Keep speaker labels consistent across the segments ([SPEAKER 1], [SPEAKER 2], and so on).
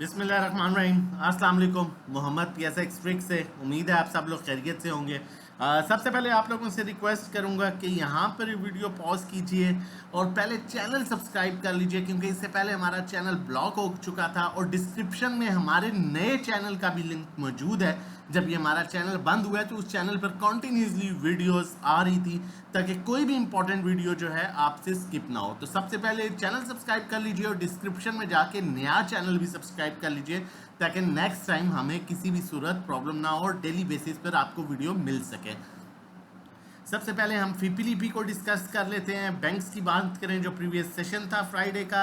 [SPEAKER 1] बिस्मिल्लाहिर्रहमानिर्रहीम। अस्सलाम वालेकुम। मोहम्मद PSX ट्रिक से उम्मीद है आप सब लोग खैरियत से होंगे। सबसे पहले आप लोगों से रिक्वेस्ट करूंगा कि यहाँ पर वीडियो पॉज कीजिए और पहले चैनल सब्सक्राइब कर लीजिए, क्योंकि इससे पहले हमारा चैनल ब्लॉक हो चुका था और डिस्क्रिप्शन में हमारे नए चैनल का भी लिंक मौजूद है। जब ये हमारा चैनल बंद हुआ है तो उस चैनल पर कॉन्टीन्यूसली वीडियोस आ रही थी, ताकि कोई भी इंपॉर्टेंट वीडियो जो है आपसे स्किप ना हो। तो सबसे पहले चैनल सब्सक्राइब कर लीजिए और डिस्क्रिप्शन में जाके नया चैनल भी सब्सक्राइब कर लीजिए, ताकि नेक्स्ट टाइम हमें किसी भी सूरत प्रॉब्लम ना हो और डेली बेसिस पर आपको वीडियो मिल सके। सबसे पहले हम फीपीलीपी को डिस्कस कर लेते हैं। बैंक्स की बात करें, जो प्रीवियस सेशन था फ्राइडे का,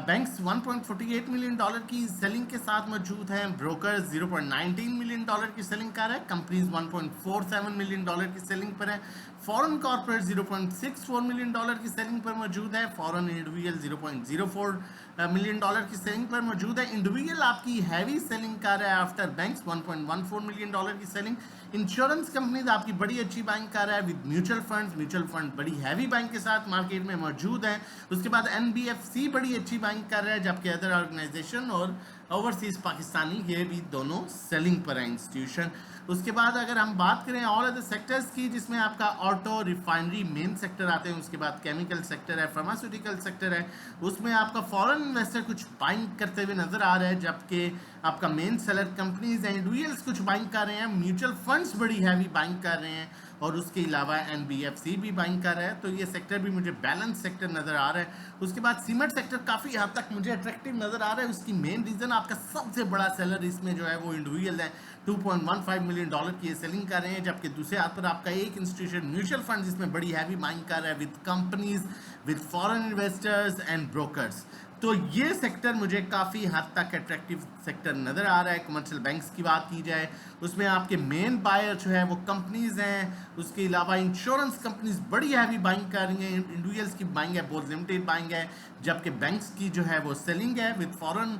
[SPEAKER 1] बैंक्स 1.48 मिलियन डॉलर की सेलिंग के साथ मौजूद हैं। ब्रोकर्स 0.19 मिलियन डॉलर की सेलिंग कर रहे हैं। कंपनीज 1.47 मिलियन डॉलर की सेलिंग पर है। फॉरेन कॉर्पोरेट 0.64 मिलियन डॉलर की सेलिंग पर मौजूद है। फॉरेन इंडिविजुअल 0.04 मिलियन डॉलर की सेलिंग पर मौजूद है। इंडिविजुअल आपकी हैवी सेलिंग कर रहा है आफ्टर बैंक्स 1.14 मिलियन डॉलर की सेलिंग। इंश्योरेंस कंपनीज आपकी बड़ी अच्छी बाइंग कर रहा है विद म्यूचुअल फंड बड़ी हैवी बाइंग के साथ मार्केट में मौजूद है। उसके बाद NBFC बड़ी अच्छी बाइंग कर रहा है, जबकि अदर ऑर्गेनाइजेशन और ओवरसीज पाकिस्तानी ये भी दोनों सेलिंग पर है इंस्टीट्यूशन। उसके बाद अगर हम बात करें ऑल अदर सेक्टर्स की, जिसमें आपका ऑटो रिफाइनरी मेन सेक्टर आते हैं, उसके बाद केमिकल सेक्टर है, फार्मास्यूटिकल सेक्टर है, उसमें आपका फॉरेन इन्वेस्टर कुछ बाइंग करते हुए नजर आ रहा है, जबकि आपका मेन सेलर कंपनीज हैं, इंडिविजुअल्स कुछ बाइंग कर रहे हैं, म्यूचुअल फंड्स बड़ी हैवी बाइंग कर रहे हैं और उसके अलावा NBFC भी बाइंग कर रहा है। तो ये सेक्टर भी मुझे बैलेंस सेक्टर नजर आ रहा है। उसके बाद सीमेंट सेक्टर काफ़ी हद तक मुझे अट्रैक्टिव नजर आ रहा है। उसकी मेन रीज़न आपका सबसे बड़ा सेलर इसमें जो है वो इंडिविजुअल है, 2.15 मिलियन डॉलर की सेलिंग कर रहे हैं, जबकि दूसरे हाथ पर आपका एक इंस्टीट्यूशन म्यूचुअल फंड जिसमें बड़ी हैवी बाइंग कर रहा है with companies, with foreign investors and brokers. तो ये सेक्टर मुझे काफ़ी हद तक अट्रैक्टिव सेक्टर नज़र आ रहा है। कमर्शियल बैंक्स की बात की जाए, उसमें आपके मेन बायर जो है वो कंपनीज हैं। उसके अलावा इंश्योरेंस कंपनीज बड़ी हैवी बाइंग कर रही हैं, इंडिविजुअल्स की बाइंग है, बहुत लिमिटेड बाइंग है, जबकि बैंक्स की जो है वो सेलिंग है विद फॉरेन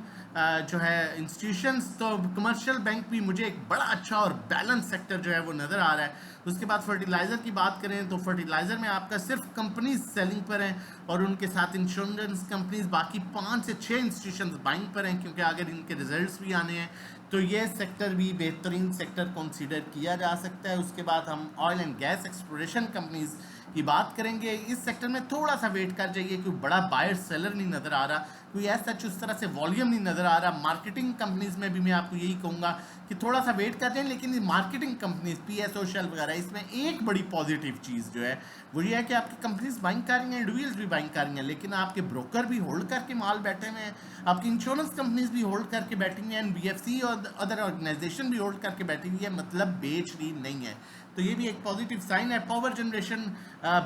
[SPEAKER 1] जो है इंस्टीट्यूशंस। तो कमर्शियल बैंक भी मुझे एक बड़ा अच्छा और बैलेंस सेक्टर जो है वो नज़र आ रहा है। उसके बाद फर्टिलाइज़र की बात करें तो फर्टिलाइज़र में आपका सिर्फ कंपनीज सेलिंग पर हैं और उनके साथ इंश्योरेंस कंपनीज बाकी 5 से 6 इंस्टीट्यूशंस बाइंग पर हैं, क्योंकि अगर इनके रिजल्ट्स भी आने हैं तो ये सेक्टर भी बेहतरीन सेक्टर कंसीडर किया जा सकता है। उसके बाद हम oil and gas exploration companies की बात करेंगे। इस सेक्टर में थोड़ा सा वेट कर जाइए, क्योंकि बड़ा बायर सेलर नहीं नज़र आ रहा, कोई ऐसा उस तरह से वॉल्यूम नहीं नज़र आ रहा। मार्केटिंग कंपनीज में भी मैं आपको यही कहूँगा कि थोड़ा सा वेट कर जाए। लेकिन ये मार्केटिंग कंपनीज PSO शेल वगैरह, इसमें एक बड़ी पॉजिटिव चीज़ जो है वो ये है कि आपकी कंपनीज बाइंग कर रही हैं, इंडिविजुअल्स भी बाइंग कर रही हैं, लेकिन आपके ब्रोकर भी होल्ड करके माल बैठे हुए हैं, आपकी इंश्योरेंस कंपनीज भी होल्ड करके बैठी हुई हैं, NBFC और अदर ऑर्गेनाइजेशन भी होल्ड करके बैठी हुई है, मतलब बेच रही नहीं है। तो ये भी एक पॉजिटिव साइन है। पावर जनरेशन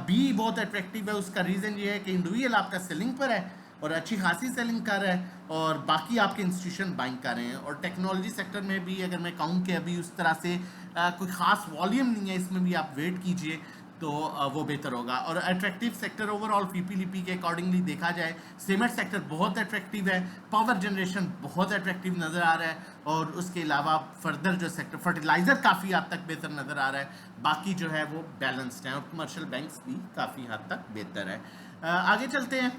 [SPEAKER 1] भी बहुत अट्रैक्टिव है। उसका रीज़न ये है कि इंडिविजुअल आपका सेलिंग पर है और अच्छी खासी सेलिंग कर रहा है और बाकी आपके इंस्टीट्यूशन बाइंग कर रहे हैं। और टेक्नोलॉजी सेक्टर में भी अगर मैं कहूँ कि अभी उस तरह से कोई ख़ास वॉल्यूम नहीं है, इसमें भी आप वेट कीजिए तो वो बेहतर होगा। और अट्रैक्टिव सेक्टर ओवरऑल फीपीलीपी के अकॉर्डिंगली देखा जाए, सीमेंट सेक्टर बहुत अट्रैक्टिव है, पावर जनरेशन बहुत अट्रैक्टिव नज़र आ रहा है, और उसके अलावा फर्दर जो सेक्टर फर्टिलाइज़र काफ़ी हद तक बेहतर नज़र आ रहा है, बाकी जो है वो बैलेंस्ड है, और कमर्शियल बैंक्स भी काफ़ी हद तक बेहतर है। आगे चलते हैं,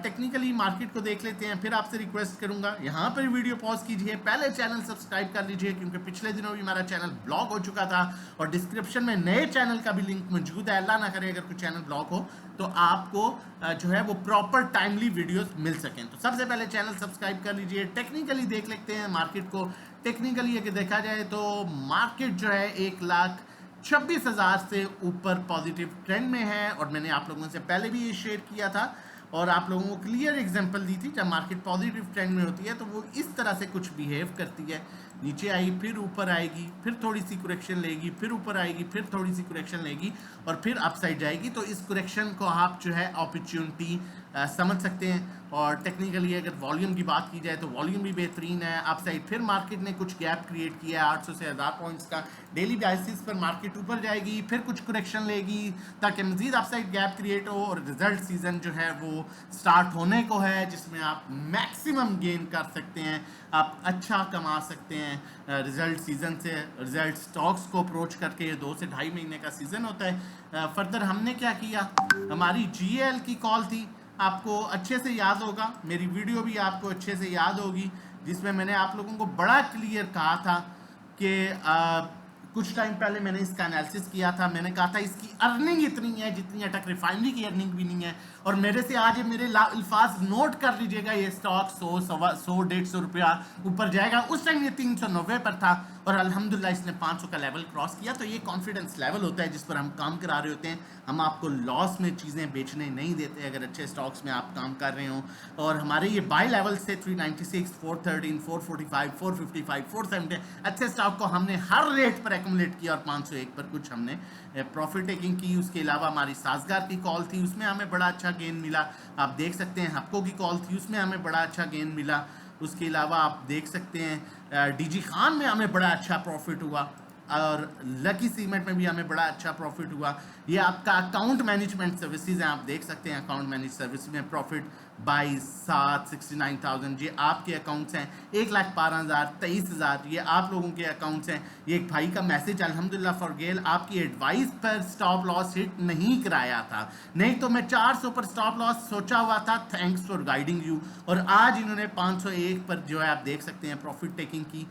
[SPEAKER 1] टेक्निकली मार्केट को देख लेते हैं। फिर आपसे रिक्वेस्ट करूंगा यहाँ पर वीडियो पॉज कीजिए, पहले चैनल सब्सक्राइब कर लीजिए, क्योंकि पिछले दिनों भी हमारा चैनल ब्लॉक हो चुका था और डिस्क्रिप्शन में नए चैनल का भी लिंक मौजूद है। अल्लाह ना करे अगर कोई चैनल ब्लॉक हो तो आपको जो है वो प्रॉपर टाइमली वीडियोस मिल सकें। तो सबसे पहले चैनल सब्सक्राइब कर लीजिए। टेक्निकली देख लेते हैं मार्केट को। टेक्निकली अगर देखा जाए तो मार्केट जो है 1,26,000 से ऊपर पॉजिटिव ट्रेंड में है, और मैंने आप लोगों से पहले भी ये शेयर किया था और आप लोगों को क्लियर एग्जांपल दी थी। जब मार्केट पॉजिटिव ट्रेंड में होती है तो वो इस तरह से कुछ बिहेव करती है, नीचे आई फिर ऊपर आएगी, फिर थोड़ी सी करेक्शन लेगी, फिर ऊपर आएगी, फिर थोड़ी सी करेक्शन लेगी और फिर अपसाइड जाएगी। तो इस करेक्शन को आप जो है अपॉर्चुनिटी समझ सकते हैं। और टेक्निकली अगर वॉल्यूम की बात की जाए तो वॉल्यूम भी बेहतरीन है। अपसाइड फिर मार्केट ने कुछ गैप क्रिएट किया है 800 से 1000 पॉइंट्स का। डेली बेसिस पर मार्केट ऊपर जाएगी, फिर कुछ करेक्शन लेगी ताकि मजीद अपसाइड गैप क्रिएट हो, और रिजल्ट सीजन जो है वो स्टार्ट होने को है, जिसमें आप मैक्सिमम गेन कर सकते हैं, आप अच्छा कमा सकते हैं रिजल्ट सीजन से। रिजल्ट स्टॉक्स को अप्रोच करके 2 से 2.5 महीने का सीजन होता है। फर्दर हमने क्या किया, हमारी GL की कॉल थी, आपको अच्छे से याद होगा, मेरी वीडियो भी आपको अच्छे से याद होगी, जिसमें मैंने आप लोगों को बड़ा क्लियर कहा था कि कुछ टाइम पहले मैंने इसका एनालिसिस किया था। मैंने कहा था इसकी अर्निंग इतनी है जितनी अटक रिफाइनरी की अर्निंग भी नहीं है। और मेरे से आज मेरे अल्फाज नोट कर लीजिएगा, ये स्टॉक 100-150 रुपया ऊपर जाएगा। उस टाइम ये 390 पर था और अल्हम्दुलिल्लाह इसने 500 का लेवल क्रॉस किया। तो ये कॉन्फिडेंस लेवल होता है जिस पर हम काम करा रहे होते हैं। हम आपको लॉस में चीज़ें बेचने नहीं देते अगर अच्छे स्टॉक्स में आप काम कर रहे हो। और हमारे ये बाय लेवल से 396, 413, 445, 455, 470 अच्छे स्टॉक को हमने हर रेट पर एक्यूमुलेट किया और 501 पर कुछ हमने प्रॉफिट टेकिंग की। उसके अलावा हमारी साजगार की कॉल थी, उसमें हमें बड़ा अच्छा गेन मिला। आप देख सकते हैं हप्को की कॉल थी, उसमें हमें बड़ा अच्छा गेन मिला। उसके अलावा आप देख सकते हैं डीजी खान में हमें बड़ा अच्छा प्रॉफिट हुआ और लकी सीमेंट में भी हमें बड़ा अच्छा प्रॉफिट हुआ। ये आपका अकाउंट मैनेजमेंट सर्विसेज हैं, आप देख सकते हैं अकाउंट मैनेज सर्विस में प्रॉफिट 22,69,000 ये आपके अकाउंट्स हैं। 1,12,000, 23,000 ये आप लोगों के अकाउंट्स हैं। ये एक भाई का मैसेज अल्हम्दुलिल्लाह फॉर गेल, आपकी एडवाइस पर स्टॉप लॉस हिट नहीं कराया था, नहीं तो मैं 400 पर स्टॉप लॉस सोचा हुआ था। Thanks for guiding you. और आज इन्होंने 501 पर जो है आप देख सकते हैं प्रॉफिट टेकिंग की।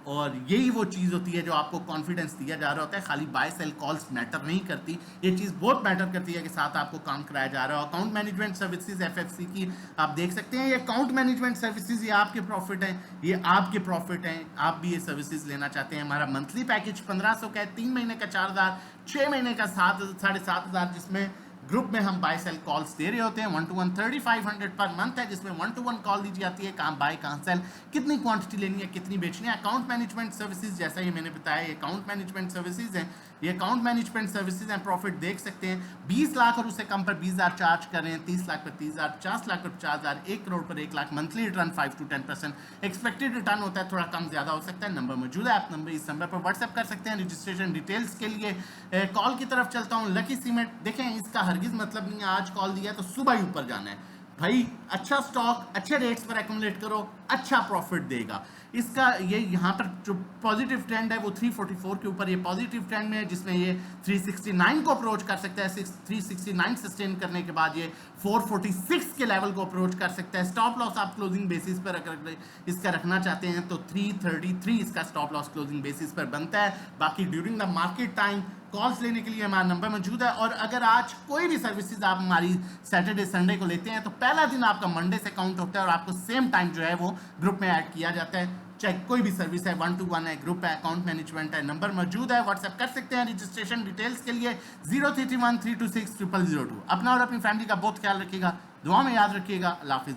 [SPEAKER 1] और यही वो चीज़ होती है जो आपको कॉन्फिडेंस दिया जा रहा होता है। खाली बाय सेल कॉल्स मैटर नहीं करती, ये चीज़ बहुत मैटर करती है कि साथ आपको काम कराया जा रहा है। अकाउंट मैनेजमेंट सर्विसेज एफएफसी की आप देख सकते हैं, ये अकाउंट मैनेजमेंट सर्विसेज ये आपके प्रॉफिट हैं, ये आपके प्रॉफिट हैं। आप भी ये सर्विसेज लेना चाहते हैं, हमारा मंथली पैकेज 1500 का है, 3 महीने का 4,000, 6 महीने का 7,500, जिसमें ग्रुप में हम बाय सेल कॉल्स दे रहे होते हैं। 1-to-1 3,500 पर मंथ है, जिसमें 1-to-1 कॉल दी जाती है, कहाँ बाय कहाँ सेल, कितनी क्वांटिटी लेनी है, कितनी बेचनी है। अकाउंट मैनेजमेंट सर्विसेज जैसा ये मैंने बताया, ये अकाउंट मैनेजमेंट सर्विसेज हैं, ये अकाउंट मैनेजमेंट सर्विसेज हैं। प्रॉफिट देख सकते हैं 20 लाख और उससे कम पर 20,000 चार्ज कर रहे हैं, 30 लाख पर 30,000, 50 लाख पर 50,000, 1 करोड़ पर 1 lakh. Monthly return 5 to 10%। Expected return होता है, थोड़ा कम ज्यादा हो सकता है। नंबर मौजूद है, आप नंबर इस नंबर पर व्हाट्सएप कर सकते हैं रजिस्ट्रेशन डिटेल्स के लिए। कॉल की तरफ चलता हूँ। लकी सीमेंट देखें, इसका हरगिज मतलब नहीं है आज कॉल दिया तो सुबह ही ऊपर जाना है भाई। अच्छा स्टॉक अच्छे रेट्स पर एक्यूमुलेट करो, अच्छा प्रॉफिट देगा। इसका ये यहाँ पर जो पॉजिटिव ट्रेंड है वो 344 के ऊपर ये पॉजिटिव ट्रेंड में है, जिसमें ये 369 को अप्रोच कर सकता है। 369 सस्टेन करने के बाद ये 446 के लेवल को अप्रोच कर सकता है। स्टॉप लॉस आप क्लोजिंग बेसिस पर अगर इसका रखना चाहते हैं तो 333 इसका स्टॉप लॉस क्लोजिंग बेसिस पर बनता है। बाकी during the market time calls लेने के लिए हमारा नंबर मौजूद है। और अगर आज कोई भी सर्विसेज आप हमारी सैटरडे संडे को लेते हैं तो पहला दिन आपका मंडे से काउंट होता है और आपको सेम टाइम जो है वो ग्रुप में ऐड किया जाता है। चाहे कोई भी सर्विस है, 1-to-1 है, ग्रुप है, अकाउंट मैनेजमेंट है, नंबर मौजूद है, व्हाट्सएप कर सकते हैं रजिस्ट्रेशन डिटेल्स के लिए 0331 326 0002। अपना और अपनी फैमिली का बहुत ख्याल रखिएगा, दुआ में याद रखिएगा। अल्लाह हाफिज़।